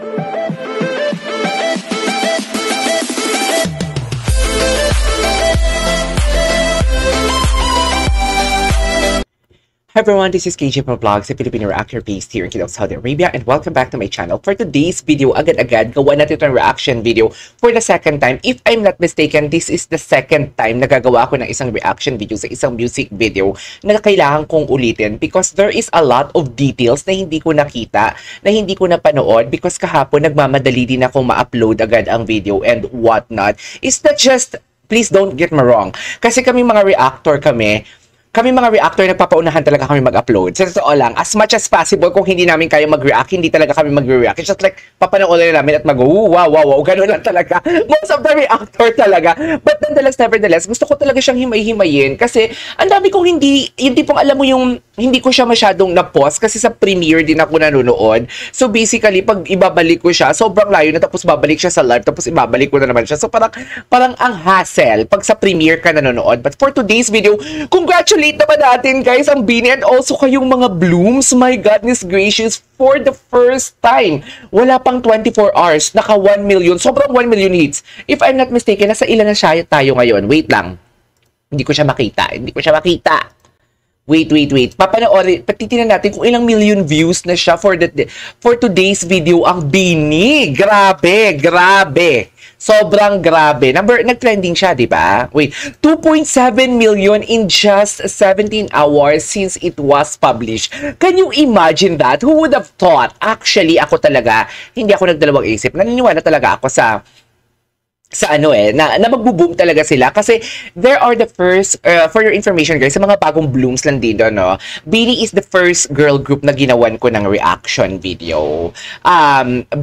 Hi everyone, this is KJ from Vlogs, a Filipino reactor based here in Kidal, Saudi Arabia, and welcome back to my channel. For today's video, agad-agad, gawa natin itong reaction video for the second time. If I'm not mistaken, this is the second time na gagawa ko ng isang reaction video sa isang music video na kailangan kong ulitin because there is a lot of details na hindi ko nakita, na hindi ko napanood because kahapon nagmamadali din akong ma-upload agad ang video and whatnot. It's not just, please don't get me wrong, kasi kami mga reactor kami mga reactor, nagpapaunahan talaga kami mag-upload. Sa totoo lang, as much as possible, kung hindi namin kaya mag-react, hindi talaga kami mag-react. It's just like, papanoorin namin at wow, ganun lang talaga. Most of the reactor talaga. But nevertheless, gusto ko talaga siyang himay-himayin kasi ang dami kong hindi pong alam mo yung, hindi ko siya masyadong na-pause kasi sa premiere din ako nanonood. So basically, pag ibabalik ko siya, sobrang layo na tapos babalik siya sa live, tapos ibabalik ko na naman siya. So parang ang hassle pag sa premiere ka nanonood. But for today's video, congratulations naman natin guys ang Bini and also kayong mga blooms. My goodness gracious, for the first time, wala pang 24 hours, naka 1 million, sobrang 1 million hits. If I'm not mistaken, nasa ilan na siya tayo ngayon? Wait lang. Hindi ko siya makita. Wait. Papanoorin, patitingnan natin kung ilang million views na siya for today's video ang Bini. Grabe. Sobrang grabe. Nag-trending siya, di ba? Wait, 2.7 million in just 17 hours since it was published. Can you imagine that? Who would have thought? Actually, ako talaga, hindi ako nagdalawang isip. Naniniwala talaga ako sa na magbo-boom talaga sila kasi there are the first, for your information guys, sa mga bagong blooms lang dito, no? Bini is the first girl group na ginawan ko ng reaction video.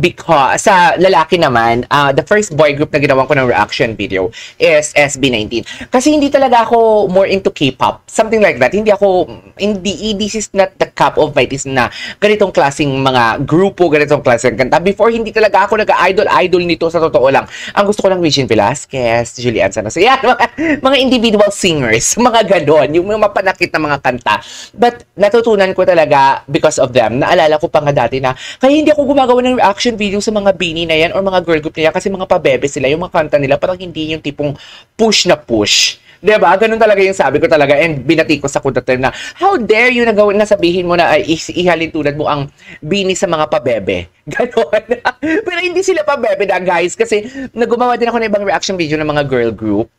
Because, sa lalaki naman, the first boy group na ginawan ko ng reaction video is SB19. Kasi hindi talaga ako more into K-pop. Something like that. This is not the cup of my tea na ganitong klaseng mga grupo, ganitong klaseng kanta. Before, hindi talaga ako nag-idol nito sa totoo lang. Ang gusto ko lang Regine Velasquez, Julian Sanoso. Yan, mga individual singers, mga ganon, yung mapanakit na mga kanta. But natutunan ko talaga because of them. Naalala ko pa nga dati na, kaya hindi ako gumagawa ng reaction video sa mga Bini na yan or mga girl group nila kasi mga pabebe sila, yung mga kanta nila parang hindi yung tipong push na push. Diba? Ganun talaga yung sabi ko talaga and binati ko sa kuntater na how dare you na sabihin mo na ay ihalin tulad mo ang Bini sa mga pabebe. Ganon. Pero hindi sila pabebe na guys kasi nagumawa din ako ng ibang reaction video ng mga girl group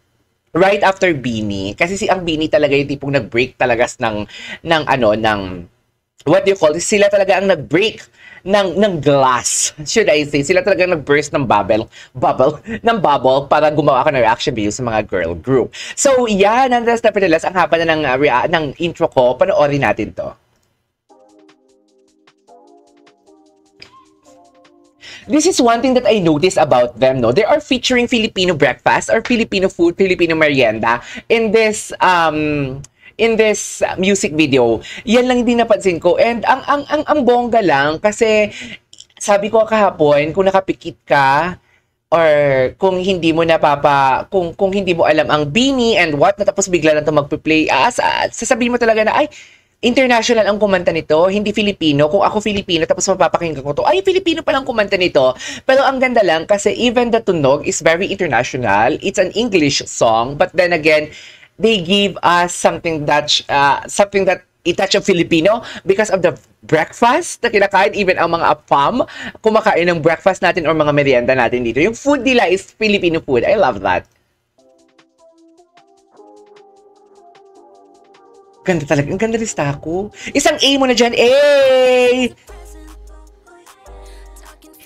right after Bini. Kasi ang Bini talaga yung tipong nag-break talaga ng what do you call it? Sila talaga ang nag-break ng glass. Should I say? Sila talaga nag-burst ng bubble para gumawa ako ng reaction video sa mga girl group. So, yeah, nevertheless, ang haba na ng intro ko. Panoorin natin to. This is one thing that I noticed about them, no? They are featuring Filipino breakfast or Filipino food, Filipino merienda in this music video. Yan lang din napansin ko. And ang bongga lang kasi sabi ko kahapon, kung nakapikit ka or kung hindi mo kung hindi mo alam ang Bini and what, na tapos bigla na ito magpe-play, sasabihin mo talaga na, ay, international ang kumanta nito, hindi Filipino. Kung ako Filipino, tapos mapapakinggan ko to, ay, Filipino palang kumanta nito. Pero ang ganda lang kasi even the tunog is very international. It's an English song, but then again, they give us something that a touch of Filipino because of the breakfast na kinakain. Even ang mga AFAM, kumakain ng breakfast natin or mga merienda natin dito. Yung food nila is Filipino food. I love that. Ganda talaga. Ang ganda lista ko. Isang A mo na dyan. A!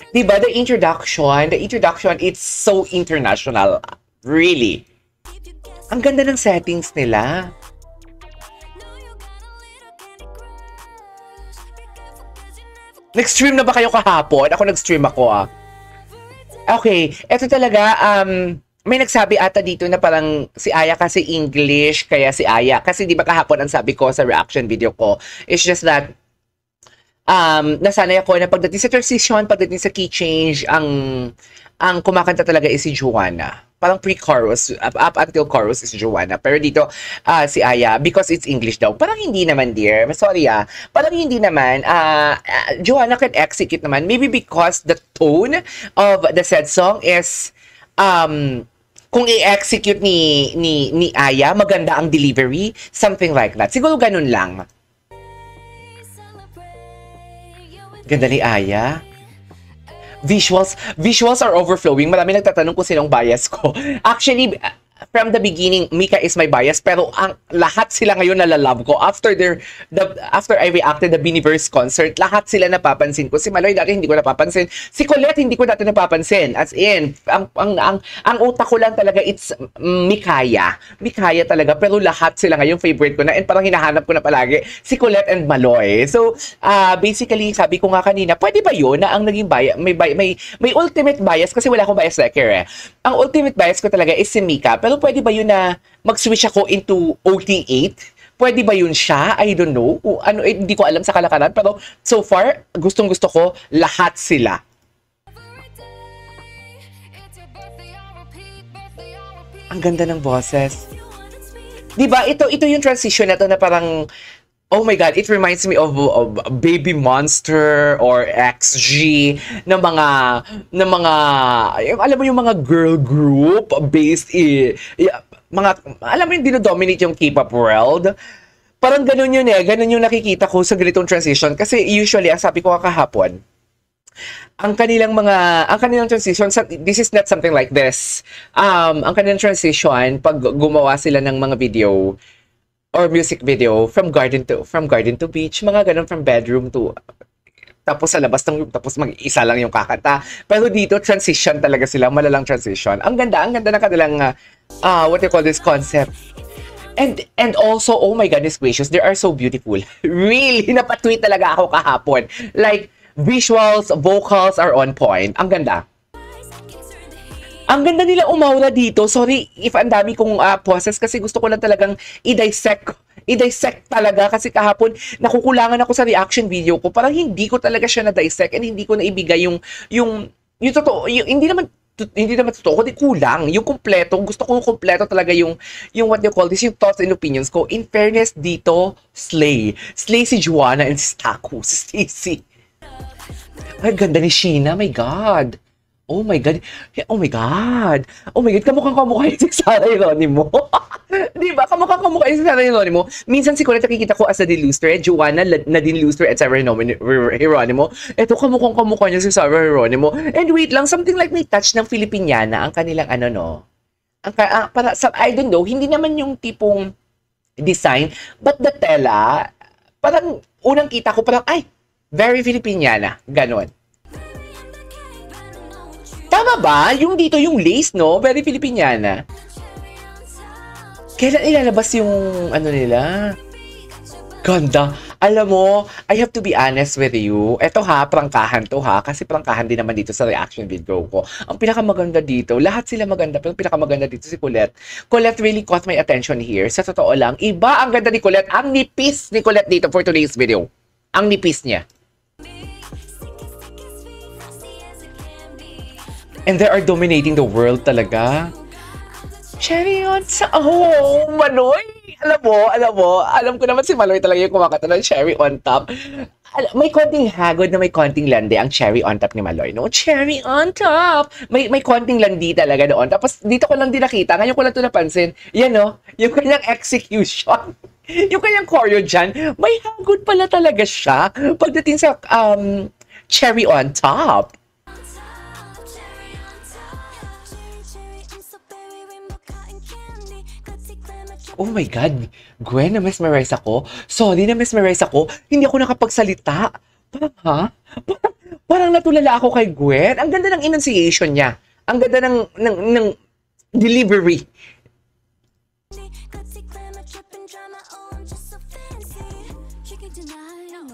Diba? The introduction, it's so international. Really. Ang ganda ng settings nila. Nag-stream na ba kayo kahapon? Ako nag-stream ako. Okay, eto talaga, may nagsabi ata dito na parang si Aya kasi English, kaya si Aya. Kasi di ba kahapon ang sabi ko sa reaction video ko, it's just that, nasanay ako na pagdating sa transition, pagdating sa key change, ang kumakanta talaga is si Joanna. parang pre-chorus, up until chorus is Joanna. Pero dito, si Aya, because it's English daw, parang hindi naman, dear. Sorry, parang hindi naman. Joanna can execute naman. Maybe because the tone of the said song is, kung i-execute ni Aya, maganda ang delivery, something like that. Siguro ganun lang. Ganda ni Aya. Visuals are overflowing. Marami nagtatanong kung sinong bias ko. Actually, from the beginning, Mika is my bias, pero ang lahat sila ngayon nalalove ko. After I reacted the Biniverse concert, lahat sila napapansin ko. Si Maloy dati hindi ko napapansin. Si Colette hindi ko dati napapansin. As in, ang utak ko lang talaga, it's Mikaya. Mikaya talaga, pero lahat sila ngayon favorite ko na, and parang hinahanap ko na palagi si Colette and Maloy. So, basically, sabi ko nga kanina, pwede ba yun na ang naging bias, may ultimate bias, kasi wala akong bias wrecker eh. Ang ultimate bias ko talaga is si Mika, pero pwede ba yun na mag-switch ako into OT8? Pwede ba yun siya? I don't know. Ano, hindi ko alam sa kalakaran. Pero so far, gustong-gusto ko lahat sila. Ang ganda ng boses. Diba? Ito yung transition na to na parang, oh my God, it reminds me of Baby Monster or XG na mga alam mo yung mga girl group based alam mo yung dinodominate yung K-pop world. Parang ganun yun eh. Ganun yung nakikita ko sa ganitong transition. Kasi usually, ang sabi ko kahapon, ang kanilang transition, this is not something like this. Ang kanilang transition, pag gumawa sila ng mga video, or music video from garden to beach, mga ganun, from bedroom to tapos sa labas ng room, tapos mag-isa lang yung kakanta. Pero dito transition talaga sila, malalang transition. Ang ganda ng kanilang what you call this concept. And also, oh my goodness gracious, they are so beautiful. Really, napatweet talaga ako kahapon. Like visuals, vocals are on point. Ang ganda. Ang ganda nila umaura dito. Sorry if ang dami kong pauses kasi gusto ko lang talagang i-dissect talaga kasi kahapon nakukulangan ako sa reaction video ko. Parang hindi ko talaga siya na-dissect and hindi ko naibigay yung totoo, hindi naman totoo, kundi kulang. Yung kumpleto, gusto ko kumpleto talaga yung what you call this, yung thoughts and opinions ko. In fairness dito, slay si Joanna and si Taku, si Stacy. Ay, ganda ni Sheena, my God. Oh my God. Oh my God. Oh my God. Kamukhang yun si Sarah Geronimo. Diba? Kamukhang yun si Sarah Geronimo. Minsan si Colette nakikita ko as Nadine Lustre, Joanna, Nadine Lustre, at Sarah Geronimo. Ito, kamukha niya si Sarah Geronimo. And wait lang, something like may touch ng Filipiniana ang kanilang I don't know, hindi naman yung tipong design, but the tela, parang unang kita ko, parang, ay, very Filipiniana. Ganon. Tama ba? Yung dito, yung lace, no? Very Filipiniana. Kailan ilalabas yung nila? Ganda. Alam mo, I have to be honest with you. Eto prangkahan to kasi prangkahan din naman dito sa reaction video ko. Ang pinakamaganda dito, lahat sila maganda, pero pinakamaganda dito si Colette. Colette really caught my attention here. Sa totoo lang, iba ang ganda ni Colette. Ang nipis ni Colette dito for today's video. Ang nipis niya. And they are dominating the world talaga. Cherry on top. Oh, Maloy. Alam ko naman si Maloy talaga yung kumakanta ng Cherry on Top. May konting hagod na may konting landi ang Cherry on Top ni Maloy, no? Cherry on Top. May konting landi talaga doon. Tapos dito ko lang din nakita. Ngayon ko lang ito napansin. Yan, no? Yung kanyang execution. Yung kanyang choreo dyan. May hagod pala talaga siya. Pagdating sa Cherry on Top. Oh my God, Gwen, na-mesmerize ako. Sorry, na-mesmerize ako. Hindi ako nakapagsalita. Parang, Parang natulala ako kay Gwen. Ang ganda ng enunciation niya. Ang ganda ng delivery.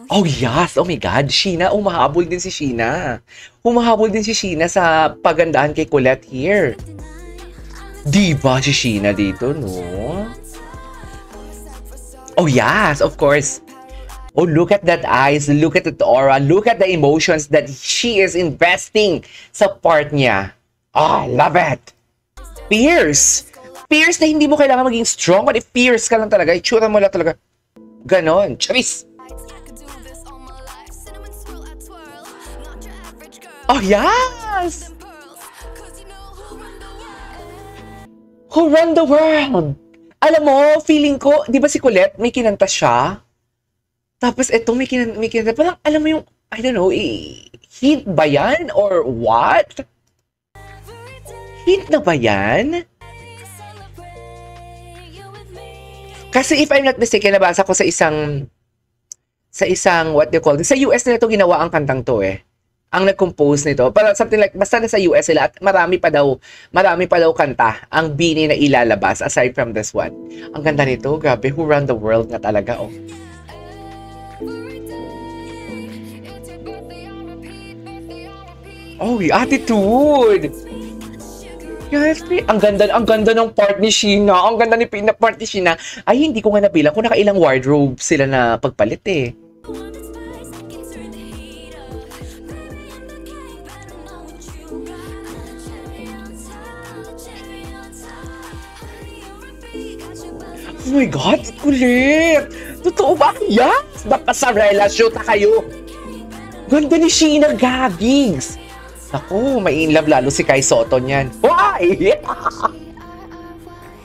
Oh yes, oh my God, Sheena, humahabol din si Sheena. Humahabol din si Sheena sa pagandahan kay Colette here. Diba si Sheena dito, no? Oh yes, of course. Oh, look at that eyes, look at that aura, look at the emotions that she is investing sa part niya. Oh, I love it. fierce. Fierce na hindi mo kailangan maging strong. But if fierce ka lang talaga, itsura mo lang talaga. Ganon. Charis. Oh, yes! Who Run the World? Alam mo, feeling ko, di ba si Colette, may kinanta siya? Tapos ito, may kinanta. Parang, alam mo yung, I don't know, hint ba yan? Or what? Hint na ba yan? Kasi if I'm not mistaken, nabasa ko sa isang, what they call it, sa US na ito ginawa ang kantang to eh. Ang nag-compose nito. Para something like, basta na sa US sila at marami pa daw kanta ang Bini na ilalabas aside from this one. Ang ganda nito, grabe, Who Run the World na talaga, oh. Oh, attitude! Yes, ang ganda ng part ni Sheena. Ang ganda ni part ni Sheena. Ay, hindi ko nga nabilang kung nakailang wardrobe sila na pagpalit eh. Oh my God, kulit! Totoo ba? Yes! Napasarela shoot na kayo! Ganda ni Sheena, gagigs! Ako, may in love lalo si Kai Soto niyan. Why?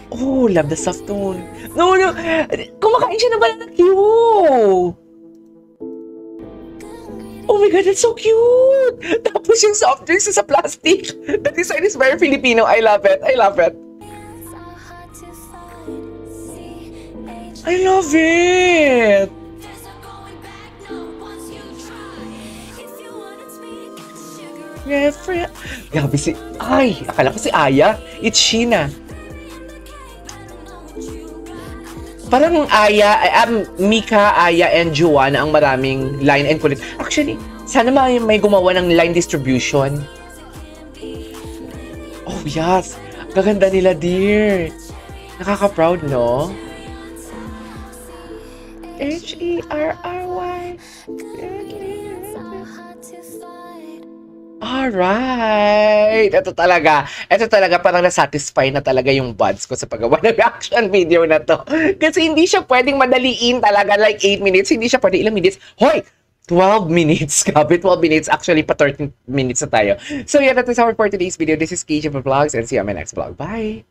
Oh, love the soft tone. No. Kumakain siya ng banana Q. Oh my God, that's so cute. Tapos yung soft drinks sa plastic. The design is very Filipino. I love it. I love it. Grabe si... Ay, akala ko si Aya. It's Sheena. Parang Aya, Mika, Aya, and Juan ang maraming line and kulit. Actually, sana may gumawa ng line distribution. Oh, yes. Gaganda nila, dear. Nakaka-proud, no? Herry. Alright! Ito talaga parang na-satisfy na talaga yung buds ko sa paggawa ng reaction video na to. Kasi hindi siya pwedeng madaliin talaga like 8 minutes. Hindi siya pwede ilang minutes. Hoy! 12 minutes. Grabe, 12 minutes. Actually, pa 13 minutes na tayo. So yeah, that is our for today's video. This is KJ Vlogs and see you on my next vlog. Bye!